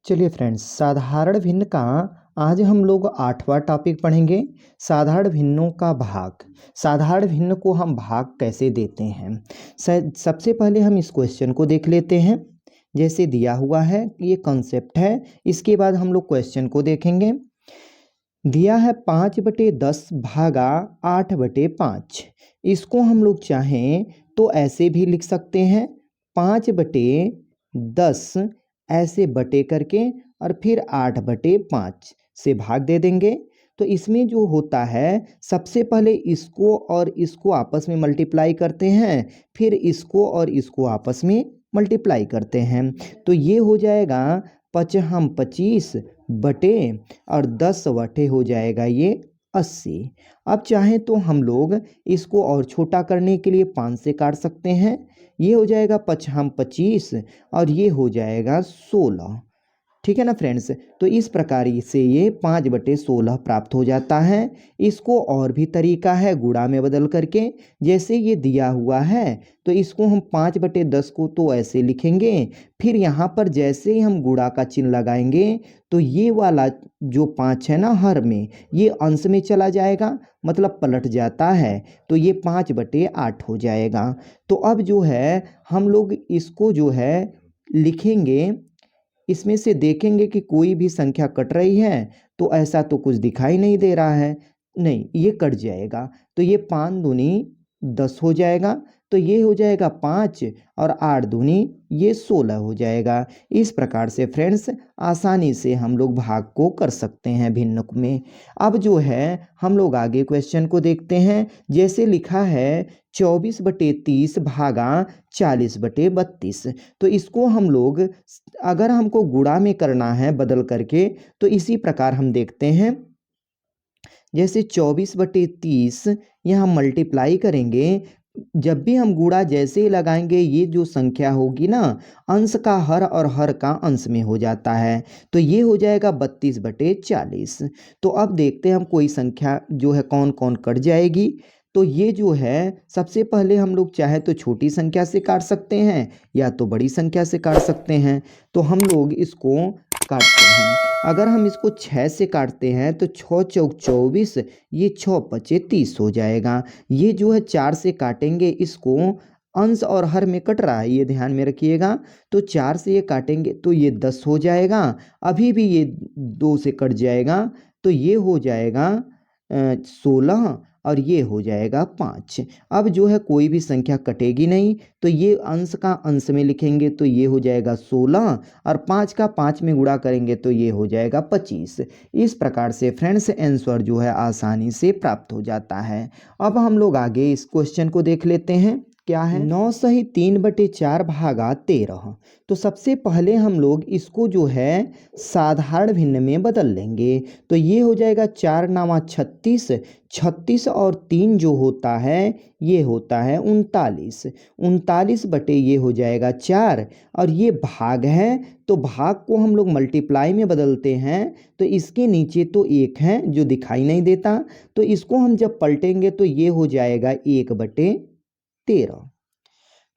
चलिए फ्रेंड्स, साधारण भिन्न का आज हम लोग 8वां टॉपिक पढ़ेंगे। साधारण भिन्नों का भाग। साधारण भिन्न को हम भाग कैसे देते हैं। सबसे पहले हम इस क्वेश्चन को देख लेते हैं। जैसे दिया हुआ है, ये कॉन्सेप्ट है। इसके बाद हम लोग क्वेश्चन को देखेंगे। दिया है 5/10 भागा 8/5। इसको हम लोग चाहें तो ऐसे भी लिख सकते हैं, 5/10 ऐसे बटे करके और फिर 8/5 से भाग दे देंगे। तो इसमें जो होता है, सबसे पहले इसको और इसको आपस में मल्टीप्लाई करते हैं, फिर इसको और इसको आपस में मल्टीप्लाई करते हैं। तो ये हो जाएगा 25 बटे और 10 बटे हो जाएगा ये 80। अब चाहें तो हम लोग इसको और छोटा करने के लिए 5 से काट सकते हैं। ये हो जाएगा 25 और ये हो जाएगा 16। ठीक है ना फ्रेंड्स। तो इस प्रकार से ये 5/16 प्राप्त हो जाता है। इसको और भी तरीका है गुणा में बदल करके। जैसे ये दिया हुआ है, तो इसको हम 5/10 को तो ऐसे लिखेंगे, फिर यहाँ पर जैसे ही हम गुणा का चिन्ह लगाएंगे तो ये वाला जो 5 है ना हर में, ये अंश में चला जाएगा, मतलब पलट जाता है। तो ये 5/8 हो जाएगा। तो अब जो है हम लोग इसको जो है लिखेंगे, इसमें से देखेंगे कि कोई भी संख्या कट रही है, तो ऐसा तो कुछ दिखाई नहीं दे रहा है। नहीं, ये कट जाएगा। तो ये 5 दूनी 10 हो जाएगा। तो ये हो जाएगा 5 और 8 दूनी ये 16 हो जाएगा। इस प्रकार से फ्रेंड्स आसानी से हम लोग भाग को कर सकते हैं भिन्न में। अब जो है हम लोग आगे क्वेश्चन को देखते हैं। जैसे लिखा है 24/30 भागा 40/32। तो इसको हम लोग अगर हमको गुणा में करना है बदल करके, तो इसी प्रकार हम देखते हैं। जैसे 24/30 यहाँ मल्टीप्लाई करेंगे, जब भी हम गुणा जैसे ही लगाएंगे, ये जो संख्या होगी ना, अंश का हर और हर का अंश में हो जाता है। तो ये हो जाएगा 32/40। तो अब देखते हैं हम कोई संख्या जो है कौन कौन कट जाएगी। तो ये जो है सबसे पहले हम लोग चाहे तो छोटी संख्या से काट सकते हैं या तो बड़ी संख्या से काट सकते हैं। तो हम लोग इसको काटते हैं। अगर हम इसको 6 से काटते हैं तो 6 चौक 24, ये 6 पचे 30 हो जाएगा। ये जो है 4 से काटेंगे, इसको अंश और हर में कट रहा है, ये ध्यान में रखिएगा। तो 4 से ये काटेंगे तो ये 10 हो जाएगा। अभी भी ये 2 से कट जाएगा, तो ये हो जाएगा 16 और ये हो जाएगा 5। अब जो है कोई भी संख्या कटेगी नहीं, तो ये अंश का अंश में लिखेंगे तो ये हो जाएगा 16 और 5 का 5 में गुणा करेंगे तो ये हो जाएगा 25। इस प्रकार से फ्रेंड्स आंसर जो है आसानी से प्राप्त हो जाता है। अब हम लोग आगे इस क्वेश्चन को देख लेते हैं। क्या है 9 सही 3/4 भागा 13। तो सबसे पहले हम लोग इसको जो है साधारण भिन्न में बदल लेंगे। तो ये हो जाएगा 4 नामा 36, 36 और 3 जो होता है ये होता है 39। 39 बटे ये हो जाएगा 4 और ये भाग है, तो भाग को हम लोग मल्टीप्लाई में बदलते हैं। तो इसके नीचे तो 1 है जो दिखाई नहीं देता, तो इसको हम जब पलटेंगे तो ये हो जाएगा 1/13।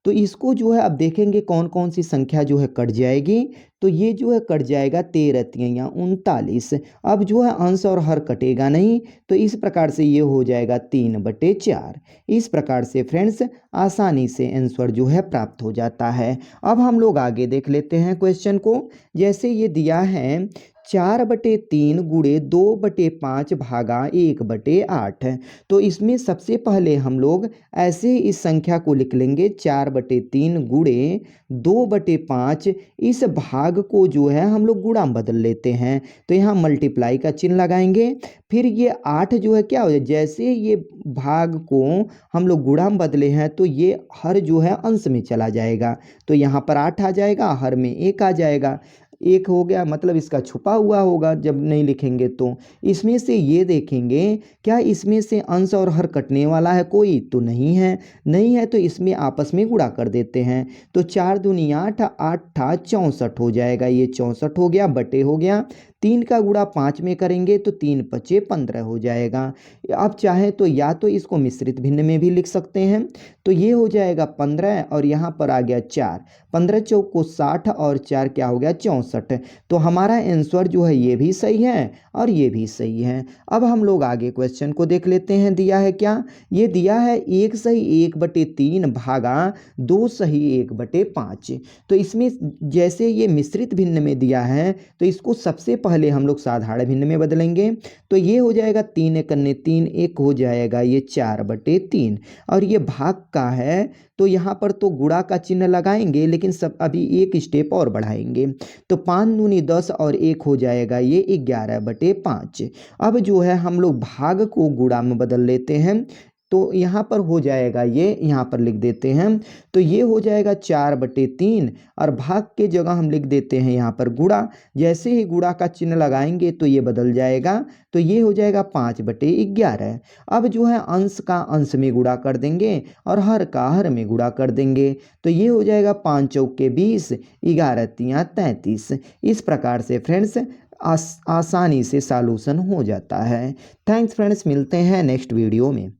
तो इसको जो है अब देखेंगे कौन कौन सी संख्या जो है कट जाएगी। तो ये जो है कट जाएगा 13 तिया 39। अब जो है अंश और हर कटेगा नहीं, तो इस प्रकार से ये हो जाएगा 3/4। इस प्रकार से फ्रेंड्स आसानी से आंसर जो है प्राप्त हो जाता है। अब हम लोग आगे देख लेते हैं क्वेश्चन को। जैसे ये दिया है 4/3 गुणे 2/5 भागा 1/8। तो इसमें सबसे पहले हम लोग ऐसे इस संख्या को लिख लेंगे 4/3 गुणे 2/5। इस भाग को जो है हम लोग गुणा में बदल लेते हैं, तो यहाँ मल्टीप्लाई का चिन्ह लगाएंगे। फिर ये 8 जो है क्या हो जाए, जैसे ये भाग को हम लोग गुणा में बदले हैं तो ये हर जो है अंश में चला जाएगा। तो यहाँ पर 8 आ जाएगा, हर में 1 आ जाएगा। 1 हो गया, मतलब इसका छुपा हुआ होगा जब नहीं लिखेंगे। तो इसमें से ये देखेंगे क्या इसमें से अंश और हर कटने वाला है कोई, तो नहीं है। नहीं है तो इसमें आपस में गुणा कर देते हैं। तो 4 दूनी 8, 8 64 हो जाएगा। ये 64 हो गया, बटे हो गया 3 का गुणा 5 में करेंगे तो 3 पचे 15 हो जाएगा। आप चाहें तो या तो इसको मिश्रित भिन्न में भी लिख सकते हैं, तो ये हो जाएगा 15 और यहाँ पर आ गया 4, 15 चौक को 60 और 4 क्या हो गया 64। तो हमारा आंसर जो है ये भी सही है और ये भी सही है। अब हम लोग आगे क्वेश्चन को देख लेते हैं। दिया है क्या, ये दिया है 1 सही 1/3 भागा 2 सही 1/5। तो इसमें जैसे ये मिश्रित भिन्न में दिया है तो इसको सबसे पहले हम लोग साधारण भिन्न में बदलेंगे। तो ये हो जाएगा 3 एकन्ने 3, एक हो जाएगा ये 4/3 और ये भाग का है तो यहाँ पर तो गुणा का चिन्ह लगाएंगे, लेकिन सब अभी एक स्टेप और बढ़ाएंगे। तो 5 दूनी 10 और 1 हो जाएगा ये 11/5। अब जो है हम लोग भाग को गुणा में बदल लेते हैं, तो यहाँ पर हो जाएगा ये, यहाँ पर लिख देते हैं, तो ये हो जाएगा 4/3 और भाग के जगह हम लिख देते हैं यहाँ पर गुणा। जैसे ही गुणा का चिन्ह लगाएंगे तो ये बदल जाएगा, तो ये हो जाएगा 5/11। अब जो है अंश का अंश में गुणा कर देंगे और हर का हर में गुणा कर देंगे, तो ये हो जाएगा 5 चौके 20, 11 तियाँ 33। इस प्रकार से फ्रेंड्स आसानी से सॉल्यूशन हो जाता है। थैंक्स फ्रेंड्स, मिलते हैं नेक्स्ट वीडियो में।